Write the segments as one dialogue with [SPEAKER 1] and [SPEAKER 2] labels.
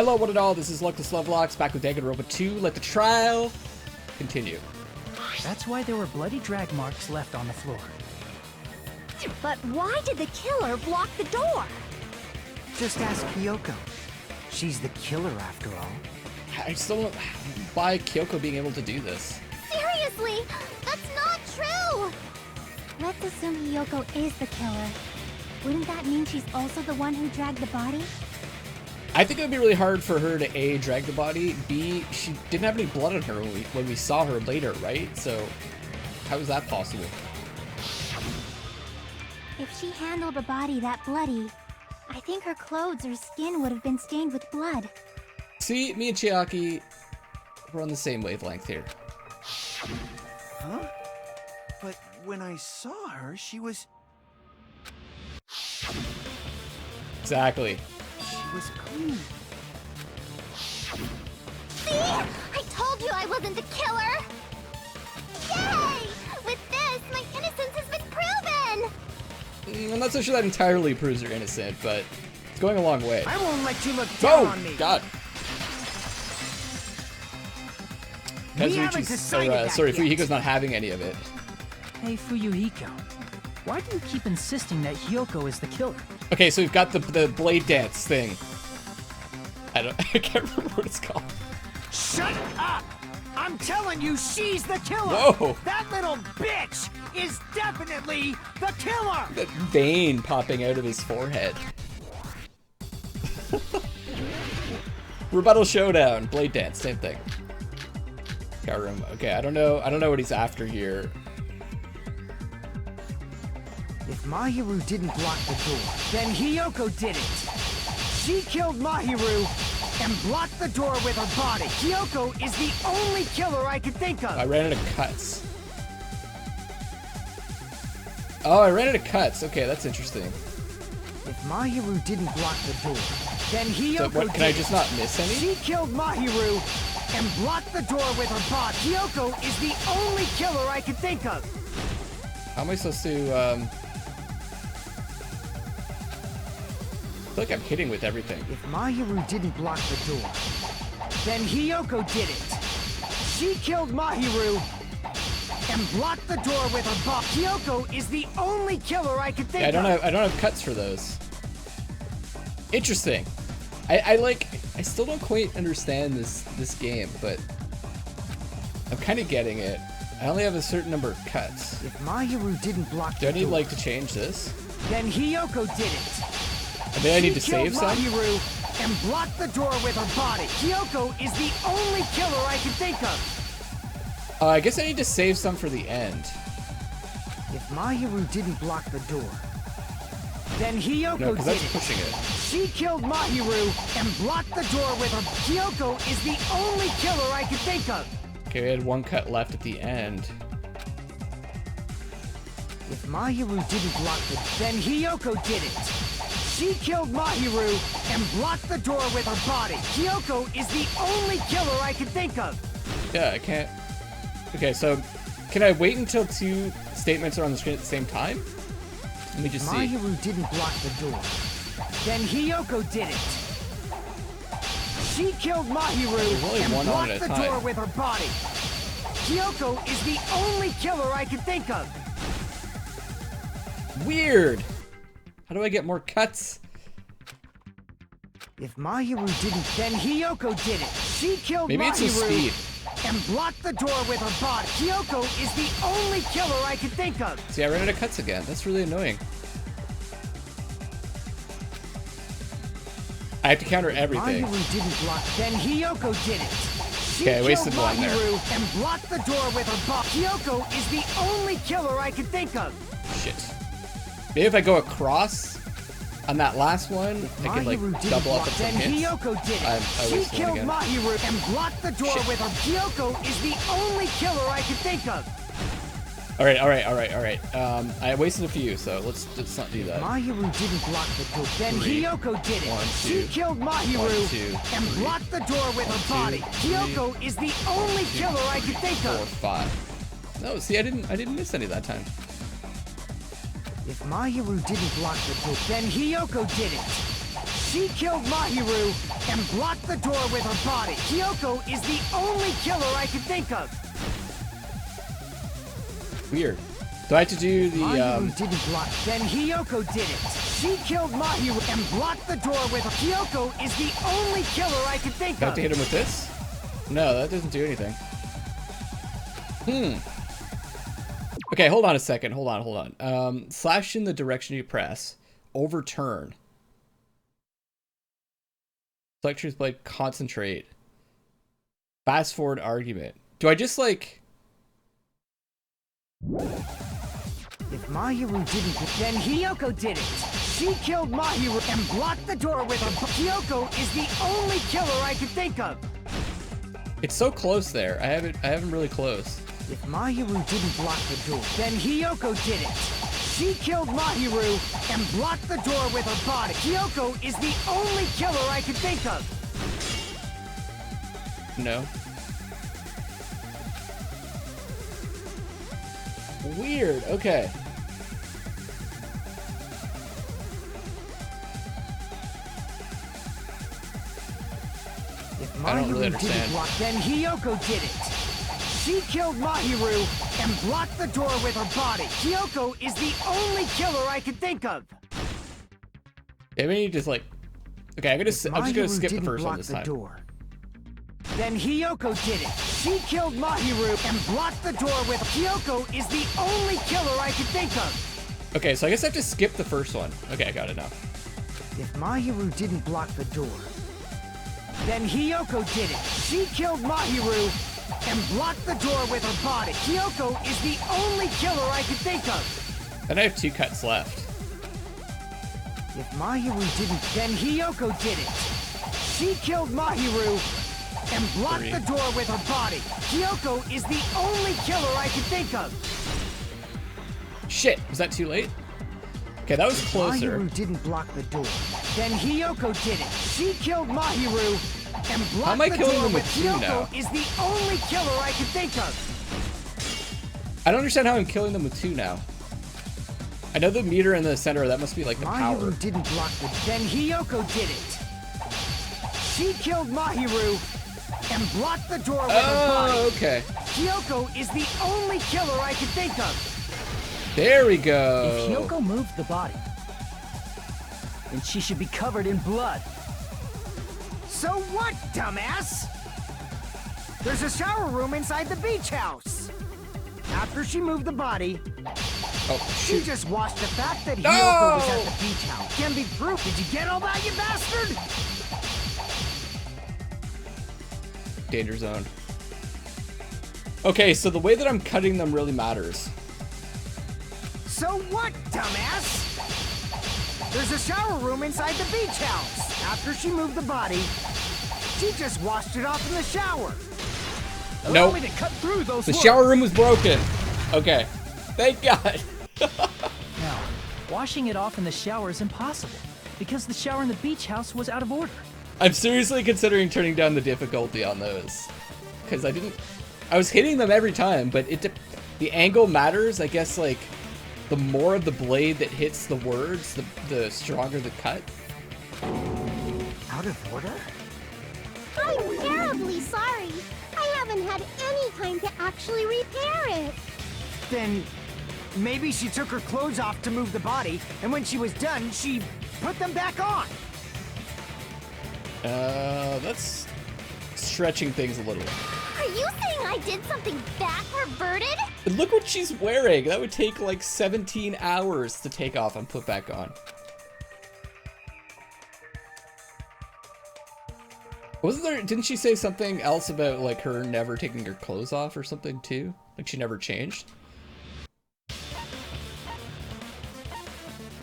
[SPEAKER 1] Hello, one and all. This is Luckless Lovelocks back with Danganronpa 2. Let the trial continue.
[SPEAKER 2] That's why there were bloody drag marks left on the floor.
[SPEAKER 3] But why did the killer block the door?
[SPEAKER 2] Just ask Hiyoko. She's the killer after all.
[SPEAKER 1] I still don't buy Hiyoko being able to do this.
[SPEAKER 3] Seriously, that's not true! Let's assume Hiyoko is the killer. Wouldn't that mean she's also the one who dragged the body?
[SPEAKER 1] I think it would be really hard for her to A, drag the body, B, she didn't have any blood on her when we saw her later, right? So how is that possible?
[SPEAKER 3] If she handled a body that bloody, I think her clothes or skin would have been stained with blood.
[SPEAKER 1] See, me and Chiaki, we're on the same wavelength here.
[SPEAKER 4] Huh? But when I saw her, she was...
[SPEAKER 1] Exactly.
[SPEAKER 4] She was clean.
[SPEAKER 3] See? I told you I wasn't the killer! Yay! With this, my innocence has been proven!
[SPEAKER 1] I'm not so sure that entirely proves you're innocent, but it's going a long way.
[SPEAKER 2] I won't let you look down on me.
[SPEAKER 1] Oh, God. Sorry, Fuyuhiko's not having any of it.
[SPEAKER 2] Hey, Fuyuhiko. Why do you keep insisting that Hiyoko is the killer?
[SPEAKER 1] Okay, so we've got the blade dance thing. I can't remember what it's called.
[SPEAKER 2] Shut up! I'm telling you, she's the killer!
[SPEAKER 1] Whoa!
[SPEAKER 2] That little bitch is definitely the killer!
[SPEAKER 1] That vein popping out of his forehead. Rebuttal showdown, blade dance, same thing. Okay, I don't know what he's after here.
[SPEAKER 2] If Mahiru didn't block the door, then Hiyoko did it. She killed Mahiru and blocked the door with her body. Hiyoko is the only killer I can think of.
[SPEAKER 1] I ran out of cuts. Oh, I ran out of cuts. Okay, that's interesting.
[SPEAKER 2] If Mahiru didn't block the door, then Hiyoko
[SPEAKER 1] So what, can I just not miss any?
[SPEAKER 2] She killed Mahiru and blocked the door with her body. Hiyoko is the only killer I can think of.
[SPEAKER 1] How am I supposed to, I feel like I'm hitting with everything.
[SPEAKER 2] If Mahiru didn't block the door, then Hiyoko did it. She killed Mahiru and blocked the door with her body. Hiyoko is the only killer I can think of.
[SPEAKER 1] I don't have cuts for those. Interesting. I still don't quite understand this game, but I'm kind of getting it. I only have a certain number of cuts.
[SPEAKER 2] If Mahiru didn't block the door,
[SPEAKER 1] do I need like to change this?
[SPEAKER 2] Then Hiyoko did it.
[SPEAKER 1] I mean, I need to save some.
[SPEAKER 2] Mahiru and blocked the door with her body. Hiyoko is the only killer I can think of.
[SPEAKER 1] I guess I need to save some for the end.
[SPEAKER 2] If Mahiru didn't block the door, then Hiyoko
[SPEAKER 1] No, because
[SPEAKER 2] did
[SPEAKER 1] that's pushing it.
[SPEAKER 2] She killed Mahiru and blocked the door with her. Hiyoko is the only killer I can think of.
[SPEAKER 1] Okay, we had one cut left at the end.
[SPEAKER 2] If Mahiru didn't block the, then Hiyoko did it. She killed Mahiru and blocked the door with her body. Hiyoko is the only killer I can think of.
[SPEAKER 1] Yeah, I can't. Okay, so can I wait until two statements are on the screen at the same time? Let me just see.
[SPEAKER 2] Mahiru didn't block the door, then Hiyoko did it. She killed Mahiru and blocked the door with her body. Hiyoko is the only killer I can think of.
[SPEAKER 1] Weird. How do I get more cuts?
[SPEAKER 2] If Mahiru didn't, then Hiyoko did it. She killed
[SPEAKER 1] Maybe it's the speed.
[SPEAKER 2] And blocked the door with her body. Hiyoko is the only killer I can think of.
[SPEAKER 1] See, I ran out of cuts again. That's really annoying. I have to counter everything.
[SPEAKER 2] Mahiru didn't block, then Hiyoko did it. She
[SPEAKER 1] Okay, I wasted
[SPEAKER 2] killed
[SPEAKER 1] one there.
[SPEAKER 2] Mahiru and blocked the door with her body. Hiyoko is the only killer I can think of.
[SPEAKER 1] Shit. Maybe if I go across on that last one, I can like double up at some
[SPEAKER 2] then
[SPEAKER 1] hits.
[SPEAKER 2] Hiyoko did it.
[SPEAKER 1] I
[SPEAKER 2] She
[SPEAKER 1] wasted one
[SPEAKER 2] killed
[SPEAKER 1] again.
[SPEAKER 2] Mahiru and blocked the door
[SPEAKER 1] Shit.
[SPEAKER 2] with her. Hiyoko is the only killer I can think of.
[SPEAKER 1] All right. I wasted a few, so let's not do that.
[SPEAKER 2] Mahiru didn't block the door. Then
[SPEAKER 1] Three.
[SPEAKER 2] Hiyoko did it.
[SPEAKER 1] One,
[SPEAKER 2] She
[SPEAKER 1] two.
[SPEAKER 2] killed Mahiru
[SPEAKER 1] One, two,
[SPEAKER 2] and
[SPEAKER 1] three.
[SPEAKER 2] blocked the door with her
[SPEAKER 1] One,
[SPEAKER 2] body.
[SPEAKER 1] two,
[SPEAKER 2] Hiyoko is the only killer I can think
[SPEAKER 1] 4,
[SPEAKER 2] of.
[SPEAKER 1] 5. No, see, I didn't miss any that time.
[SPEAKER 2] If Mahiru didn't block the door, then Hiyoko did it. She killed Mahiru and blocked the door with her body. Hiyoko is the only killer I can think of.
[SPEAKER 1] Weird. Do I have to do the,
[SPEAKER 2] Mahiru didn't block. Then Hiyoko did it. She killed Mahiru and blocked the door with her. Hiyoko is the only killer I can think
[SPEAKER 1] do I have
[SPEAKER 2] of.
[SPEAKER 1] to hit him with this? No, that doesn't do anything. Okay, hold on a second. Hold on. Slash in the direction you press. Overturn. Select choose blade, concentrate. Fast forward argument. Do I just like...
[SPEAKER 2] If Mahiru didn't, then Hiyoko did it. She killed Mahiru and blocked the door with her. Hiyoko is the only killer I can think of.
[SPEAKER 1] It's so close there. I have him really close.
[SPEAKER 2] If Mahiru didn't block the door, then Hiyoko did it. She killed Mahiru and blocked the door with her body. Hiyoko is the only killer I can think of.
[SPEAKER 1] No. Weird. Okay.
[SPEAKER 2] If
[SPEAKER 1] I don't really
[SPEAKER 2] Mahiru didn't
[SPEAKER 1] understand.
[SPEAKER 2] block, then Hiyoko did it. She killed Mahiru and blocked the door with her body. Hiyoko is the only killer I can think of.
[SPEAKER 1] Yeah, maybe just like... Okay, I'm just gonna
[SPEAKER 2] Mahiru
[SPEAKER 1] skip the
[SPEAKER 2] didn't
[SPEAKER 1] first one
[SPEAKER 2] block
[SPEAKER 1] this
[SPEAKER 2] the
[SPEAKER 1] time.
[SPEAKER 2] door. Then Hiyoko did it. She killed Mahiru and blocked the door with... Hiyoko is the only killer I can think of.
[SPEAKER 1] Okay, so I guess I have to skip the first one. Okay, I got it now.
[SPEAKER 2] If Mahiru didn't block the door, then Hiyoko did it. She killed Mahiru and blocked the door with her body. Hiyoko is the only killer I can think of.
[SPEAKER 1] Then I have 2 cuts left.
[SPEAKER 2] If Mahiru didn't, then Hiyoko did it. She killed Mahiru and blocked
[SPEAKER 1] 3.
[SPEAKER 2] the door with her body. Hiyoko is the only killer I can think of.
[SPEAKER 1] Shit, was that too late? Okay, that was closer.
[SPEAKER 2] Mahiru didn't block the door. Then Hiyoko did it. She killed Mahiru and
[SPEAKER 1] How am
[SPEAKER 2] blocked
[SPEAKER 1] I
[SPEAKER 2] the
[SPEAKER 1] killing
[SPEAKER 2] door
[SPEAKER 1] them
[SPEAKER 2] with
[SPEAKER 1] with 2
[SPEAKER 2] Hiyoko
[SPEAKER 1] now?
[SPEAKER 2] is the only killer I can think of.
[SPEAKER 1] I don't understand how I'm killing them with 2 now. I know the meter in the center, that must be like the power.
[SPEAKER 2] Mahiru didn't block the... Then Hiyoko did it. She killed Mahiru and blocked the door with her body.
[SPEAKER 1] Oh, okay.
[SPEAKER 2] Hiyoko is the only killer I can think of.
[SPEAKER 1] There we go.
[SPEAKER 5] If Hiyoko moved the body, then she should be covered in blood.
[SPEAKER 2] So what, dumbass? There's a shower room inside the beach house. After she moved the body,
[SPEAKER 1] Oh,
[SPEAKER 2] she
[SPEAKER 1] shoot.
[SPEAKER 2] just washed the fact that
[SPEAKER 1] No!
[SPEAKER 2] Hiyoko was at the beach house. Can be proof. Did you get all that, you bastard?
[SPEAKER 1] Danger zone. Okay, so the way that I'm cutting them really matters.
[SPEAKER 2] So what, dumbass? There's a shower room inside the beach house. After she moved the body, she just washed it off in the shower.
[SPEAKER 5] Allow
[SPEAKER 1] Nope.
[SPEAKER 5] me to cut through those
[SPEAKER 1] The
[SPEAKER 5] words.
[SPEAKER 1] shower room was broken. Okay. Thank God.
[SPEAKER 5] Now, washing it off in the shower is impossible because the shower in the beach house was out of order.
[SPEAKER 1] I'm seriously considering turning down the difficulty on those. Because I was hitting them every time, but the angle matters. I guess, like, the more of the blade that hits the words, the stronger the cut.
[SPEAKER 2] Out of order?
[SPEAKER 3] I'm terribly sorry. I haven't had any time to actually repair it.
[SPEAKER 2] Then maybe she took her clothes off to move the body, and when she was done, she put them back on.
[SPEAKER 1] That's stretching things a little.
[SPEAKER 3] Are you saying I did something that perverted?
[SPEAKER 1] And look what she's wearing. That would take like 17 hours to take off and put back on. Wasn't there, didn't she say something else about like her never taking her clothes off or something too? Like she never changed?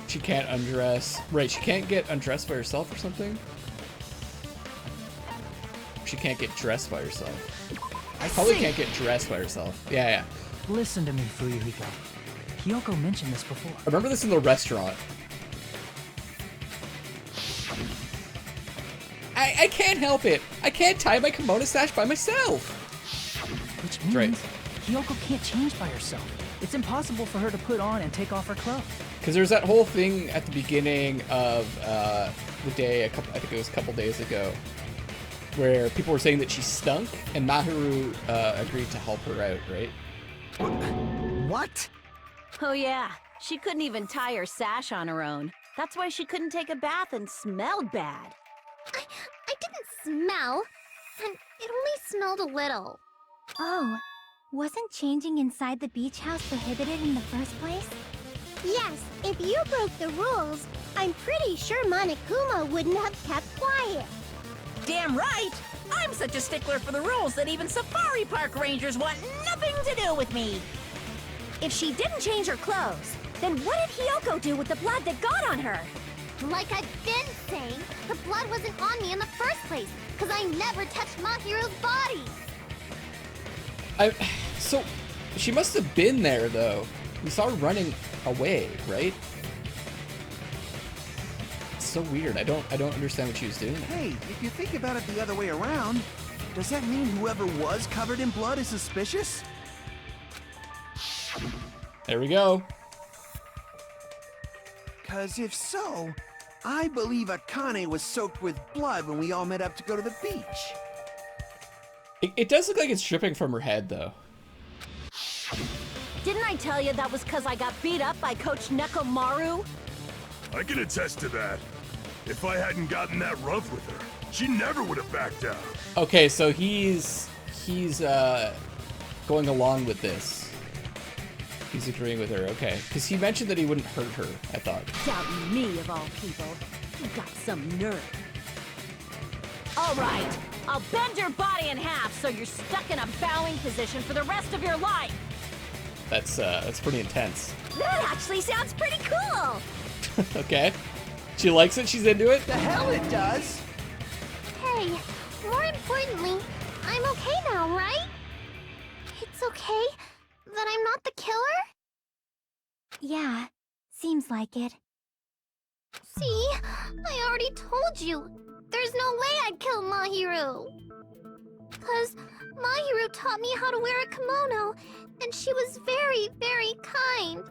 [SPEAKER 1] She can't undress. Right, she can't get undressed by herself or something? She can't get dressed by herself.
[SPEAKER 2] I
[SPEAKER 1] Probably
[SPEAKER 2] see.
[SPEAKER 1] can't get dressed by herself. Yeah.
[SPEAKER 5] Listen to me, Fuyuhiko. Hiyoko mentioned this before.
[SPEAKER 1] I remember this in the restaurant. I can't help it. I can't tie my kimono sash by myself.
[SPEAKER 5] Which means
[SPEAKER 1] Right.
[SPEAKER 5] Hiyoko can't change by herself. It's impossible for her to put on and take off her clothes.
[SPEAKER 1] Because there's that whole thing at the beginning of the day, I think it was a couple days ago, where people were saying that she stunk, and Mahiru agreed to help her out, right?
[SPEAKER 2] What?
[SPEAKER 6] Oh yeah, she couldn't even tie her sash on her own. That's why she couldn't take a bath and smelled bad.
[SPEAKER 3] I didn't smell, and it only smelled a little. Oh, wasn't changing inside the beach house prohibited in the first place? Yes, if you broke the rules, I'm pretty sure Monokuma wouldn't have kept quiet.
[SPEAKER 6] Damn right! I'm such a stickler for the rules that even safari park rangers want nothing to do with me! If she didn't change her clothes, then what did Hiyoko do with the blood that got on her?
[SPEAKER 3] Like I've been saying, the blood wasn't on me in the first place, because I never touched Mahiru's body.
[SPEAKER 1] So, she must have been there, though. We saw her running away, right? It's so weird. I don't understand what she was doing.
[SPEAKER 4] Hey, if you think about it the other way around, does that mean whoever was covered in blood is suspicious?
[SPEAKER 1] There we go.
[SPEAKER 4] 'Cause if so, I believe Akane was soaked with blood when we all met up to go to the beach.
[SPEAKER 1] It does look like it's dripping from her head, though.
[SPEAKER 6] Didn't I tell you that was because I got beat up by Coach Nekomaru?
[SPEAKER 7] I can attest to that. If I hadn't gotten that rough with her, she never would have backed down.
[SPEAKER 1] Okay, so he's going along with this. He's agreeing with her, okay. Because he mentioned that he wouldn't hurt her, I thought.
[SPEAKER 6] Doubting me, of all people. You got some nerve. All right, I'll bend your body in half so you're stuck in a bowing position for the rest of your life.
[SPEAKER 1] That's pretty intense.
[SPEAKER 6] That actually sounds pretty cool.
[SPEAKER 1] Okay. She likes it? She's into it?
[SPEAKER 4] The hell it does!
[SPEAKER 3] Hey, more importantly, I'm okay now, right? It's okay that I'm not the killer? Yeah, seems like it. See, I already told you. There's no way I'd kill Mahiru. 'Cause Mahiru taught me how to wear a kimono, and she was very, very kind.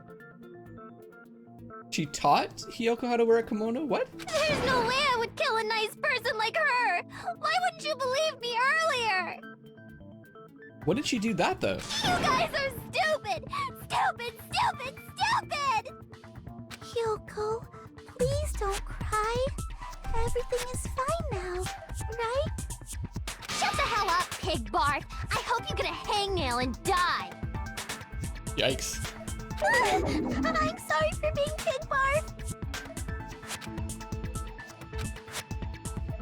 [SPEAKER 1] She taught Hiyoko how to wear a kimono? What?
[SPEAKER 3] There's no way I would kill a nice person like her. Why wouldn't you believe me earlier?
[SPEAKER 1] When did she do that, though?
[SPEAKER 3] You guys are stupid! Stupid, stupid, stupid! Hiyoko, please don't cry. Everything is fine now, right? Shut the hell up, Pig Barf! I hope you get a hangnail and die!
[SPEAKER 1] Yikes.
[SPEAKER 3] I'm sorry for being Pig Barf!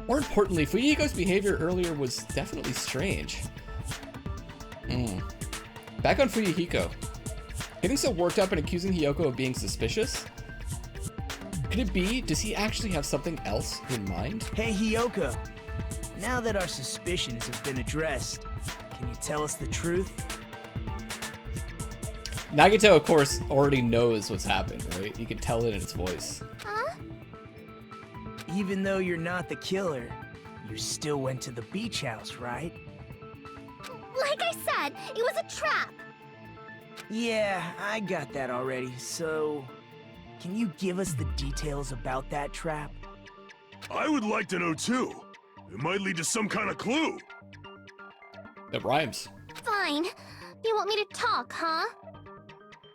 [SPEAKER 1] More importantly, Fuyuhiko's behavior earlier was definitely strange. Back on Fuyuhiko. Getting so worked up and accusing Hiyoko of being suspicious? Could it be? Does he actually have something else in mind?
[SPEAKER 8] Hey, Hiyoko. Now that our suspicions have been addressed, can you tell us the truth?
[SPEAKER 1] Nagito, of course, already knows what's happened, right? You can tell it in its voice.
[SPEAKER 3] Huh?
[SPEAKER 8] Even though you're not the killer, you still went to the beach house, right?
[SPEAKER 3] Like I said, it was a trap!
[SPEAKER 8] Yeah, I got that already, so... Can you give us the details about that trap?
[SPEAKER 7] I would like to know too. It might lead to some kind of clue.
[SPEAKER 1] That rhymes.
[SPEAKER 3] Fine. You want me to talk, huh?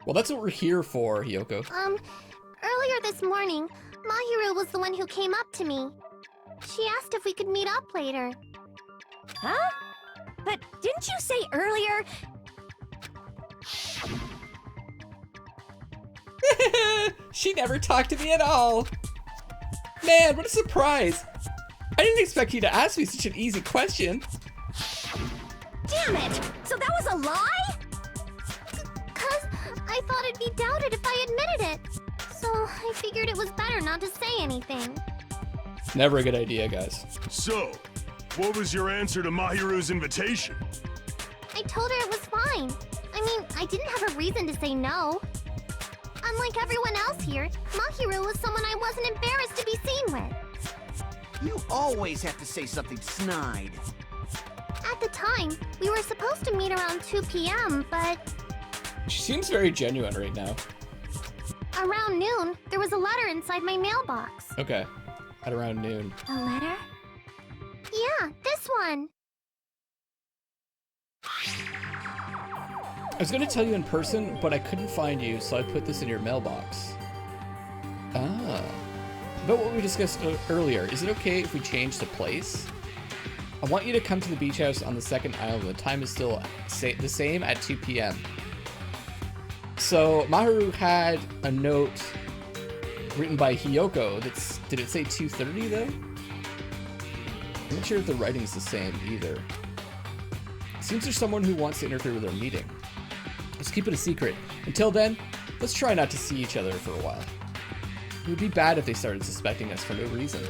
[SPEAKER 1] Well, that's what we're here for, Hiyoko.
[SPEAKER 3] Earlier this morning, Mahiru was the one who came up to me. She asked if we could meet up later.
[SPEAKER 6] Huh? But didn't you say earlier?
[SPEAKER 1] She never talked to me at all. Man, what a surprise. I didn't expect you to ask me such an easy question.
[SPEAKER 6] Damn it! So that was a lie?
[SPEAKER 3] 'Cause I thought it'd be doubted if I admitted it. So I figured it was better not to say anything.
[SPEAKER 1] Never a good idea, guys.
[SPEAKER 7] So, what was your answer to Mahiru's invitation?
[SPEAKER 3] I told her it was fine. I mean, I didn't have a reason to say no. Unlike everyone else here, Mahiru was someone I wasn't embarrassed to be seen with.
[SPEAKER 4] You always have to say something snide.
[SPEAKER 3] At the time, we were supposed to meet around 2 p.m., but...
[SPEAKER 1] She seems very genuine right now.
[SPEAKER 3] Around noon, there was a letter inside my mailbox.
[SPEAKER 1] Okay. At around noon.
[SPEAKER 3] A letter? Yeah, this one.
[SPEAKER 1] I was gonna tell you in person, but I couldn't find you, so I put this in your mailbox. Ah. About what we discussed earlier, is it okay if we change the place? I want you to come to the beach house on the second island. The time is still the same at 2 p.m. So Mahiru had a note written by Hiyoko. Did it say 2:30 though? I'm not sure if the writing's the same either. Seems there's someone who wants to interfere with our meeting. Let's keep it a secret. Until then, let's try not to see each other for a while. It would be bad if they started suspecting us for no reason.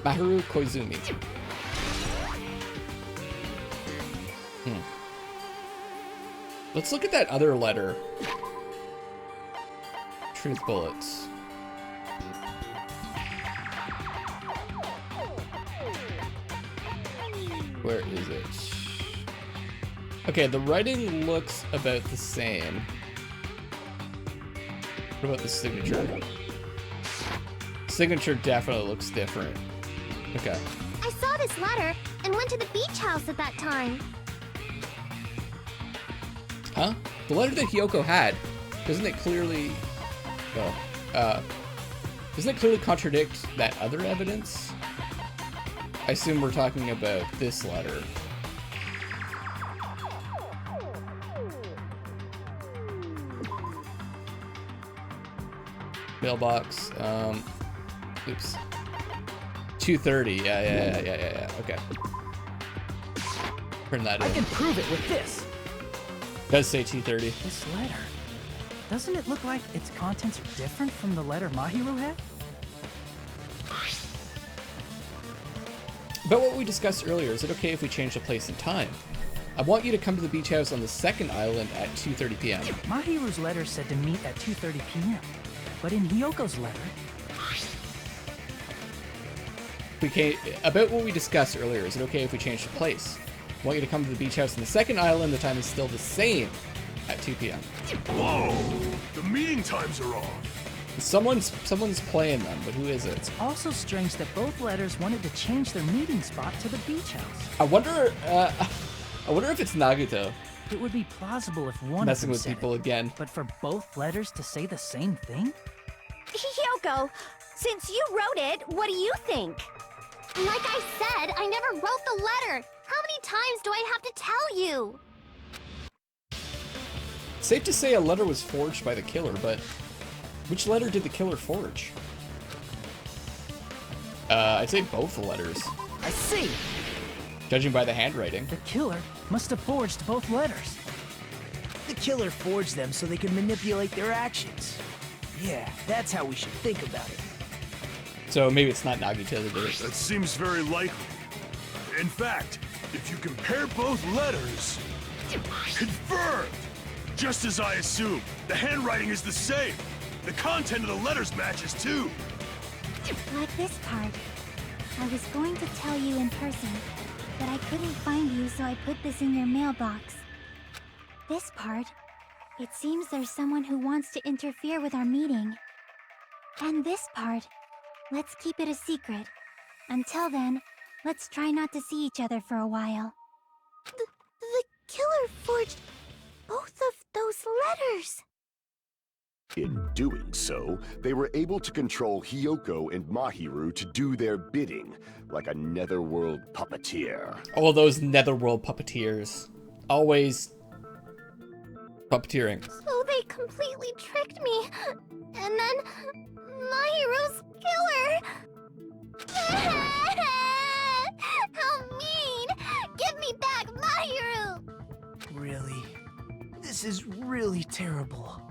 [SPEAKER 1] Mahiru Koizumi. Let's look at that other letter. Truth bullets. Where is it? Okay, the writing looks about the same. What about the signature? Signature definitely looks different. Okay.
[SPEAKER 3] I saw this letter and went to the beach house at that time.
[SPEAKER 1] Huh? The letter that Hiyoko had, doesn't it clearly... doesn't it clearly contradict that other evidence? I assume we're talking about this letter. Mailbox, oops. 2:30, yeah, okay. Turn that in.
[SPEAKER 5] I can prove it with this.
[SPEAKER 1] Does say 2:30.
[SPEAKER 5] This letter. Doesn't it look like its contents are different from the letter Mahiru had?
[SPEAKER 1] About what we discussed earlier, is it okay if we change the place and time? I want you to come to the beach house on the second island at 2:30 p.m.
[SPEAKER 5] Mahiru's letter said to meet at 2:30 p.m. But in Hiyoko's letter...
[SPEAKER 1] About what we discussed earlier, is it okay if we change the place? I want you to come to the beach house on the second island. The time is still the same at 2 p.m.
[SPEAKER 7] Whoa! The meeting times are off.
[SPEAKER 1] Someone's playing them, but who is it?
[SPEAKER 5] It's also strange that both letters wanted to change their meeting spot to the beach house.
[SPEAKER 1] I wonder if it's Nagito.
[SPEAKER 5] It would be plausible if one
[SPEAKER 1] messing
[SPEAKER 5] of them
[SPEAKER 1] with
[SPEAKER 5] said
[SPEAKER 1] people
[SPEAKER 5] it,
[SPEAKER 1] again.
[SPEAKER 5] But for both letters to say the same thing?
[SPEAKER 6] Hiyoko, since you wrote it, what do you think?
[SPEAKER 3] Like I said, I never wrote the letter. How many times do I have to tell you?
[SPEAKER 1] Safe to say a letter was forged by the killer, but which letter did the killer forge? I'd say both the letters.
[SPEAKER 5] I see.
[SPEAKER 1] Judging by the handwriting.
[SPEAKER 5] The killer must have forged both letters.
[SPEAKER 8] The killer forged them so they could manipulate their actions. Yeah, that's how we should think about it.
[SPEAKER 1] So maybe it's not Nagito that did it.
[SPEAKER 7] That seems very likely. In fact, if you compare both letters... Confirmed! Just as I assumed, the handwriting is the same. The content of the letters matches too.
[SPEAKER 3] Like this part. I was going to tell you in person, but I couldn't find you, so I put this in your mailbox. This part. It seems there's someone who wants to interfere with our meeting. And this part. Let's keep it a secret. Until then, let's try not to see each other for a while. The killer forged both of those letters.
[SPEAKER 9] In doing so, they were able to control Hiyoko and Mahiru to do their bidding, like a netherworld puppeteer.
[SPEAKER 1] All those netherworld puppeteers. Always puppeteering.
[SPEAKER 3] So they completely tricked me. And then Mahiru's killer. How mean! Give me back Mahiru!
[SPEAKER 8] Really? This is really terrible.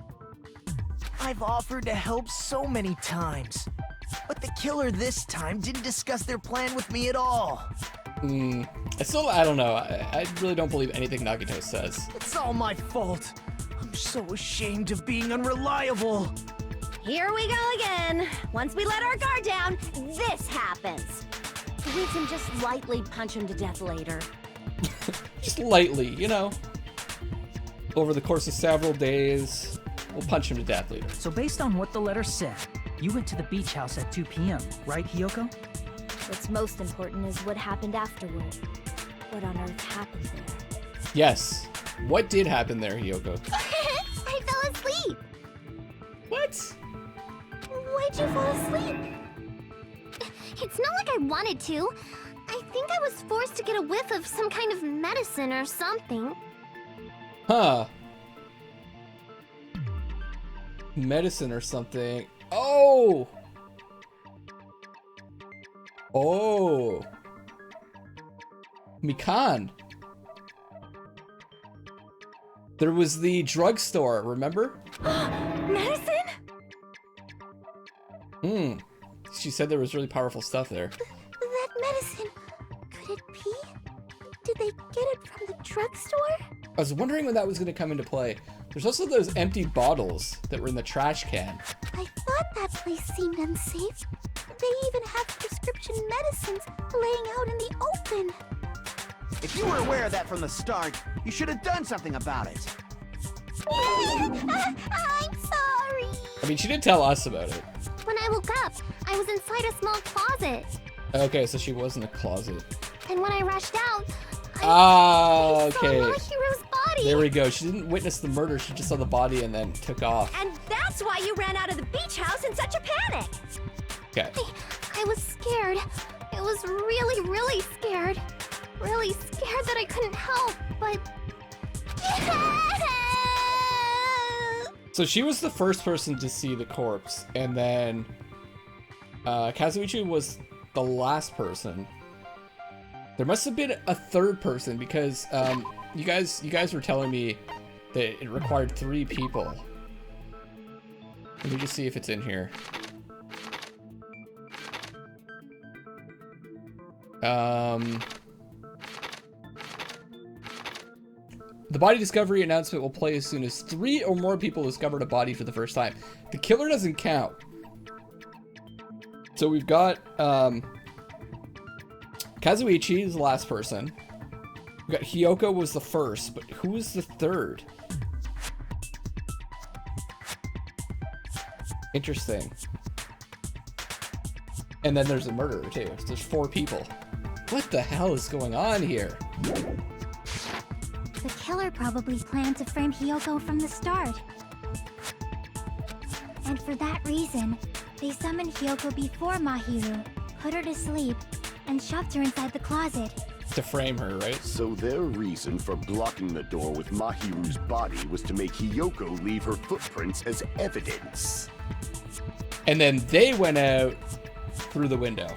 [SPEAKER 8] I've offered to help so many times, but the killer this time didn't discuss their plan with me at all.
[SPEAKER 1] I don't know. I really don't believe anything Nagito says.
[SPEAKER 8] It's all my fault. I'm so ashamed of being unreliable.
[SPEAKER 6] Here we go again. Once we let our guard down, this happens. We can just lightly punch him to death later.
[SPEAKER 1] Just lightly, you know. over the course of several days. We'll punch him to death later.
[SPEAKER 5] So based on what the letter said, you went to the beach house at 2 p.m., right, Hiyoko?
[SPEAKER 3] What's most important is what happened afterward. What on earth happened there?
[SPEAKER 1] Yes. What did happen there, Hiyoko?
[SPEAKER 3] I fell asleep.
[SPEAKER 1] What?
[SPEAKER 3] Why'd you fall asleep? It's not like I wanted to. I think I was forced to get a whiff of some kind of medicine or something.
[SPEAKER 1] Huh. Medicine or something. Oh! Oh. Mikan. There was the drugstore, remember?
[SPEAKER 3] Medicine?
[SPEAKER 1] She said there was really powerful stuff there.
[SPEAKER 3] That medicine. Could it be? Did they get it from the drugstore?
[SPEAKER 1] I was wondering when that was going to come into play. There's also those empty bottles that were in the trash can.
[SPEAKER 3] I thought that place seemed unsafe. They even have prescription medicines laying out in the open.
[SPEAKER 4] If you were aware of that from the start, you should have done something about it.
[SPEAKER 3] I'm sorry.
[SPEAKER 1] I mean, she did tell us about it.
[SPEAKER 3] When I woke up, I was inside a small closet.
[SPEAKER 1] Okay, so she was in a closet.
[SPEAKER 3] And when I rushed out, I
[SPEAKER 1] okay.
[SPEAKER 3] saw Mahiru's body.
[SPEAKER 1] There we go. She didn't witness the murder. She just saw the body and then took off.
[SPEAKER 6] And that's why you ran out of the beach house in such a panic.
[SPEAKER 1] Okay.
[SPEAKER 3] I was scared. It was really, really scared. Really scared that I couldn't help, but...
[SPEAKER 1] So she was the first person to see the corpse, and then Kazuichi was the last person. There must have been a third person because you guys were telling me that it required 3 people. Let me just see if it's in here. The body discovery announcement will play as soon as 3 or more people discovered a body for the first time. The killer doesn't count. So we've got Kazuichi is the last person. We got Hiyoko was the first, but who was the third? Interesting. And then there's a murderer too. So there's 4 people. What the hell is going on here?
[SPEAKER 3] The killer probably planned to frame Hiyoko from the start. And for that reason, they summoned Hiyoko before Mahiru, put her to sleep, and shoved her inside the closet.
[SPEAKER 1] To frame her, right?
[SPEAKER 9] So their reason for blocking the door with Mahiru's body was to make Hiyoko leave her footprints as evidence.
[SPEAKER 1] And then they went out through the window.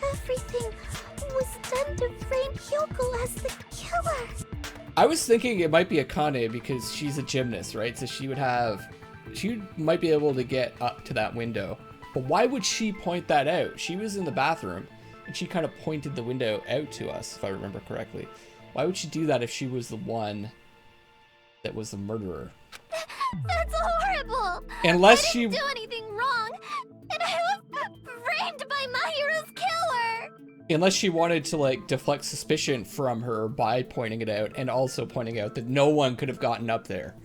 [SPEAKER 3] Everything was done to frame Hiyoko as the killer.
[SPEAKER 1] I was thinking it might be Akane because she's a gymnast, right? So she might be able to get up to that window. But why would she point that out? She was in the bathroom and she kind of pointed the window out to us, if I remember correctly. Why would she do that if she was the one that was the murderer?
[SPEAKER 3] That's horrible.
[SPEAKER 1] Unless
[SPEAKER 3] I
[SPEAKER 1] she
[SPEAKER 3] didn't do anything wrong, and I was framed by Mahiru's killer.
[SPEAKER 1] Unless she wanted to like deflect suspicion from her by pointing it out and also pointing out that no one could have gotten up there.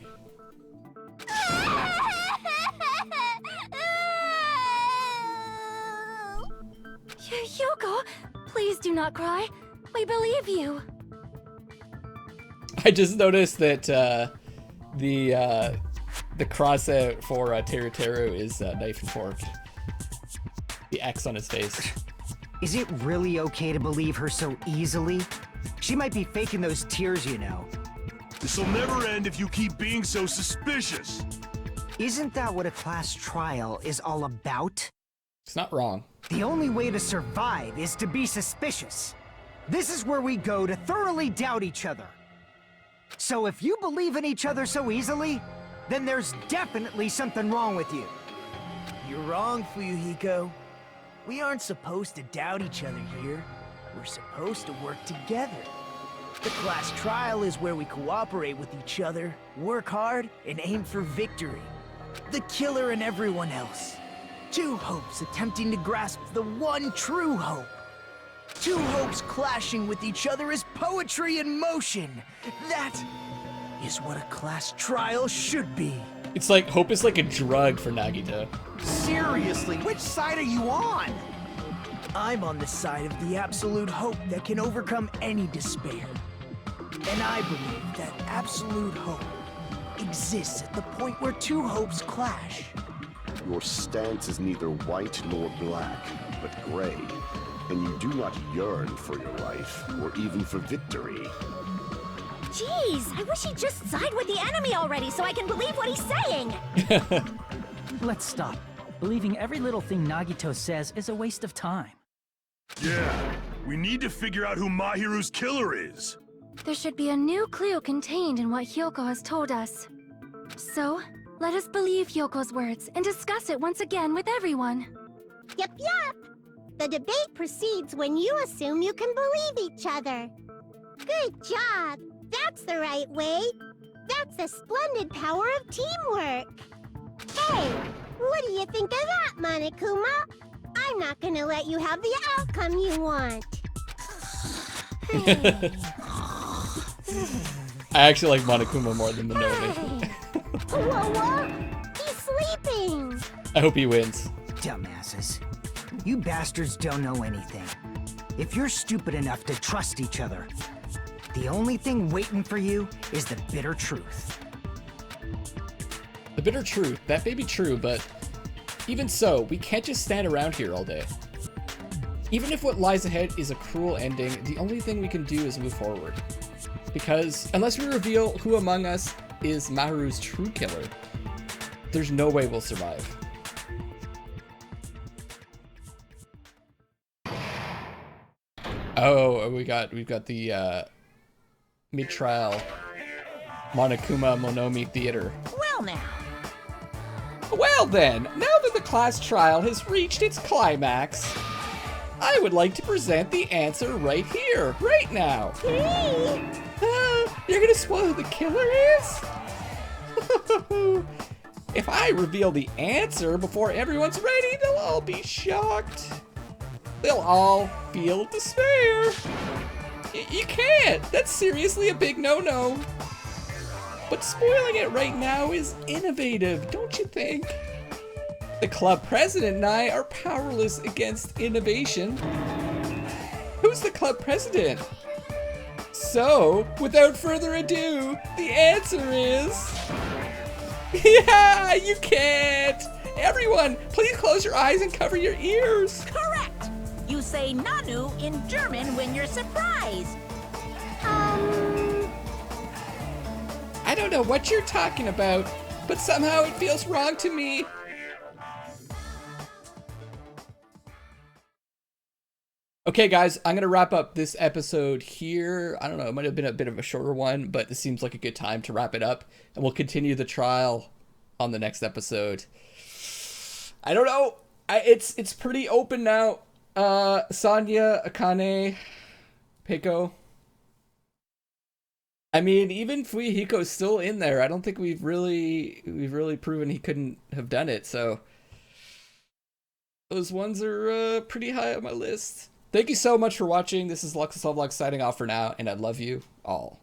[SPEAKER 3] Hiyoko, please do not cry. We believe you.
[SPEAKER 1] I just noticed that the cross out for Teru Teru is knife and fork. The X on his face.
[SPEAKER 2] Is it really okay to believe her so easily? She might be faking those tears, you know.
[SPEAKER 7] This'll never end if you keep being so suspicious.
[SPEAKER 2] Isn't that what a class trial is all about?
[SPEAKER 1] It's not wrong.
[SPEAKER 2] The only way to survive is to be suspicious. This is where we go to thoroughly doubt each other. So if you believe in each other so easily, then there's definitely something wrong with you.
[SPEAKER 8] You're wrong, Fuyuhiko. We aren't supposed to doubt each other here. We're supposed to work together. The class trial is where we cooperate with each other, work hard, and aim for victory. The killer and everyone else. 2 hopes attempting to grasp the one true hope. Two hopes clashing with each other is poetry in motion. That is what a class trial should be.
[SPEAKER 1] It's like hope is like a drug for Nagito.
[SPEAKER 4] Seriously, which side are you on?
[SPEAKER 8] I'm on the side of the absolute hope that can overcome any despair. And I believe that absolute hope exists at the point where two hopes clash.
[SPEAKER 9] Your stance is neither white nor black, but gray. And you do not yearn for your life, or even for victory.
[SPEAKER 6] Jeez, I wish he'd just side with the enemy already so I can believe what he's saying.
[SPEAKER 5] Let's stop. Believing every little thing Nagito says is a waste of time.
[SPEAKER 7] Yeah, we need to figure out who Mahiru's killer is.
[SPEAKER 3] There should be a new clue contained in what Hiyoko has told us. So, let us believe Hyoko's words and discuss it once again with everyone.
[SPEAKER 10] Yep, yep. The debate proceeds when you assume you can believe each other. Good job. That's the right way. That's the splendid power of teamwork. Hey, what do you think of that, Monokuma? I'm not gonna let you have the outcome you want.
[SPEAKER 1] I actually like Monokuma more than Monomi.
[SPEAKER 10] Whoa, he's sleeping.
[SPEAKER 1] I hope he wins.
[SPEAKER 2] Dumbasses. You bastards don't know anything. If you're stupid enough to trust each other, the only thing waiting for you is the bitter truth.
[SPEAKER 1] The bitter truth, that may be true, but even so, we can't just stand around here all day. Even if what lies ahead is a cruel ending, the only thing we can do is move forward. Because unless we reveal who among us is Mahiru's true killer, there's no way we'll survive. Oh, we've got the mid-trial Monokuma Monomi Theater.
[SPEAKER 6] Well now.
[SPEAKER 1] Well then, now that the class trial has reached its climax, I would like to present the answer right here, right now. You're gonna spoil who the killer is? If I reveal the answer before everyone's ready, they'll all be shocked. They'll all feel despair. You can't. That's seriously a big no-no. But spoiling it right now is innovative, don't you think? The club president and I are powerless against innovation. Who's the club president? So, without further ado, the answer is... Yeah, you can't! Everyone, please close your eyes and cover your ears!
[SPEAKER 6] Correct! You say Nanu in German when you're surprised.
[SPEAKER 1] I don't know what you're talking about, but somehow it feels wrong to me. Okay, guys, I'm going to wrap up this episode here. I don't know, it might have been a bit of a shorter one, but this seems like a good time to wrap it up. And we'll continue the trial on the next episode. I don't know. It's pretty open now. Sanya, Akane, Peiko. I mean, even Fuyuhiko's still in there. I don't think we've really proven he couldn't have done it. So those ones are pretty high on my list. Thank you so much for watching. This is Luckless signing off for now, and I love you all.